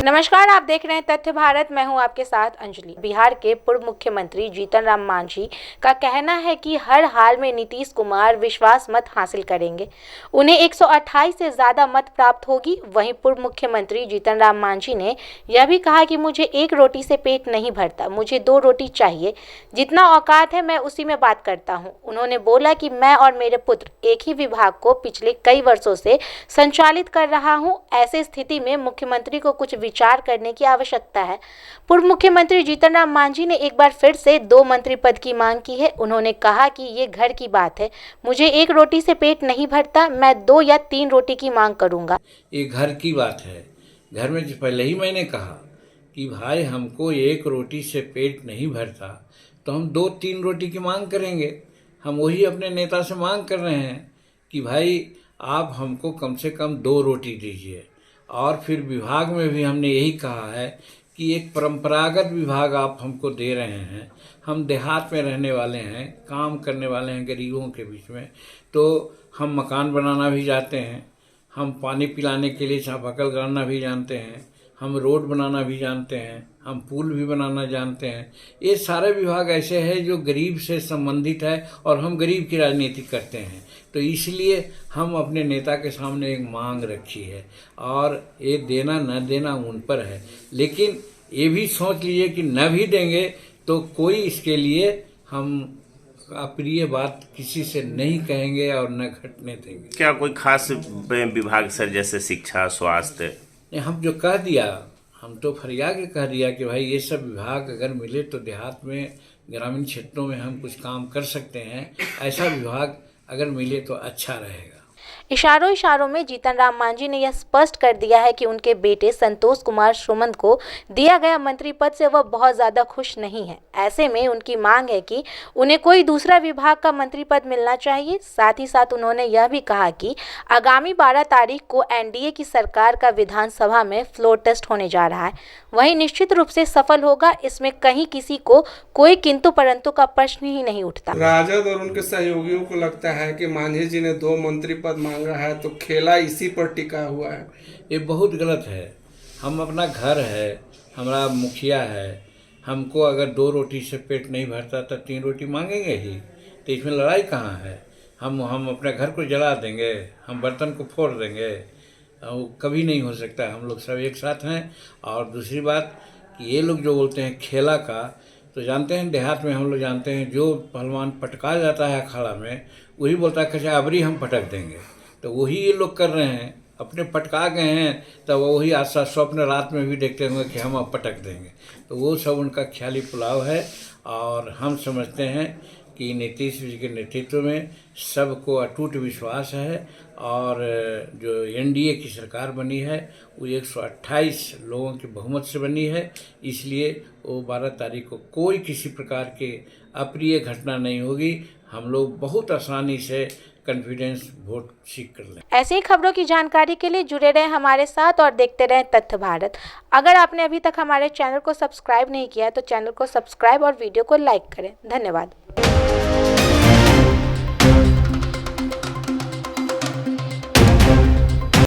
नमस्कार, आप देख रहे हैं तथ्य भारत। मैं हूं आपके साथ अंजलि। बिहार के पूर्व मुख्यमंत्री जीतन राम मांझी का कहना है कि हर हाल में नीतीश कुमार विश्वास मत हासिल करेंगे, उन्हें 128 से ज्यादा मत प्राप्त होगी। वहीं पूर्व मुख्यमंत्री जीतन राम मांझी ने यह भी कहा कि मुझे एक रोटी से पेट नहीं भरता, मुझे 2 रोटी चाहिए। जितना औकात है मैं उसी में बात करता हूँ। उन्होंने बोला कि मैं और मेरे पुत्र एक ही विभाग को पिछले कई वर्षों से संचालित कर रहा हूँ। ऐसे स्थिति में मुख्यमंत्री को कुछ विचार करने की आवश्यकता है। पूर्व मुख्यमंत्री जीतन राम मांझी ने एक बार फिर से 2 मंत्री पद की मांग की है। उन्होंने कहा कि ये घर की बात है, मुझे एक रोटी से पेट नहीं भरता, मैं 2 या 3 रोटी की मांग करूंगा। ये घर की बात है। घर में जो पहले ही मैंने कहा कि भाई हमको एक रोटी से पेट नहीं भरता तो हम 2-3 रोटी की मांग करेंगे। हम वही अपने नेता से मांग कर रहे हैं कि भाई आप हमको कम से कम 2 रोटी दीजिए। और फिर विभाग में भी हमने यही कहा है कि एक परंपरागत विभाग आप हमको दे रहे हैं। हम देहात में रहने वाले हैं, काम करने वाले हैं गरीबों के बीच में, तो हम मकान बनाना भी जानते हैं, हम पानी पिलाने के लिए चापाकल गाड़ना भी जानते हैं, हम रोड बनाना भी जानते हैं, हम पुल भी बनाना जानते हैं। ये सारे विभाग ऐसे हैं जो गरीब से संबंधित है और हम गरीब की राजनीति करते हैं। तो इसलिए हम अपने नेता के सामने एक मांग रखी है और ये देना न देना उन पर है। लेकिन ये भी सोच लीजिए कि न भी देंगे तो कोई इसके लिए हम अप्रिय बात किसी से नहीं कहेंगे और न घटने देंगे। क्या कोई खास विभाग सर, जैसे शिक्षा, स्वास्थ्य? हम जो कह दिया, हम तो फरियाद के कह दिया कि भाई ये सब विभाग अगर मिले तो देहात में, ग्रामीण क्षेत्रों में हम कुछ काम कर सकते हैं। ऐसा विभाग अगर मिले तो अच्छा रहेगा। इशारों इशारों में जीतन राम मांझी ने यह स्पष्ट कर दिया है कि उनके बेटे संतोष कुमार सुमंत को दिया गया मंत्री पद से वह बहुत ज्यादा खुश नहीं है। ऐसे में उनकी मांग है कि उन्हें कोई दूसरा विभाग का मंत्री पद मिलना चाहिए। साथ ही साथ उन्होंने यह भी कहा कि आगामी 12 तारीख को एनडीए की सरकार का विधानसभा में फ्लोर टेस्ट होने जा रहा है। वही निश्चित रूप से सफल होगा, इसमें कहीं किसी को कोई किंतु परंतु का प्रश्न ही नहीं उठता। राजद और उनके सहयोगियों को लगता है कि मांझी जी ने 2 मंत्री पद मांगा है तो खेला इसी पर टिका हुआ है। ये बहुत गलत है। हम अपना घर है, हमारा मुखिया है, हमको अगर 2 रोटी से पेट नहीं भरता तो 3 रोटी मांगेंगे ही। तो इसमें लड़ाई कहाँ है? हम अपने घर को जला देंगे, हम बर्तन को फोड़ देंगे, वो कभी नहीं हो सकता। हम लोग सब एक साथ हैं। और दूसरी बात कि ये लोग जो बोलते हैं खेला का, तो जानते हैं देहात में हम लोग जानते हैं जो पहलवान पटका जाता है अखाड़ा में, वही बोलता है कचा अबरी हम पटक देंगे। तो वही ये लोग कर रहे हैं, अपने पटका गए हैं तो वही आशा स्वप्न रात में भी देखते होंगे कि हम अब पटक देंगे। तो वो सब उनका ख्याली पुलाव है। और हम समझते हैं कि नीतीश जी के नेतृत्व में सबको अटूट विश्वास है और जो एनडीए की सरकार बनी है वो 128 लोगों की बहुमत से बनी है। इसलिए वो 12 तारीख को कोई किसी प्रकार के अप्रिय घटना नहीं होगी। हम लोग बहुत आसानी से कॉन्फिडेंस वोट सीख कर लें। ऐसी ही खबरों की जानकारी के लिए जुड़े रहें हमारे साथ और देखते रहें तथ्य भारत। अगर आपने अभी तक हमारे चैनल को सब्सक्राइब नहीं किया है तो चैनल को सब्सक्राइब और वीडियो को लाइक करें। धन्यवाद।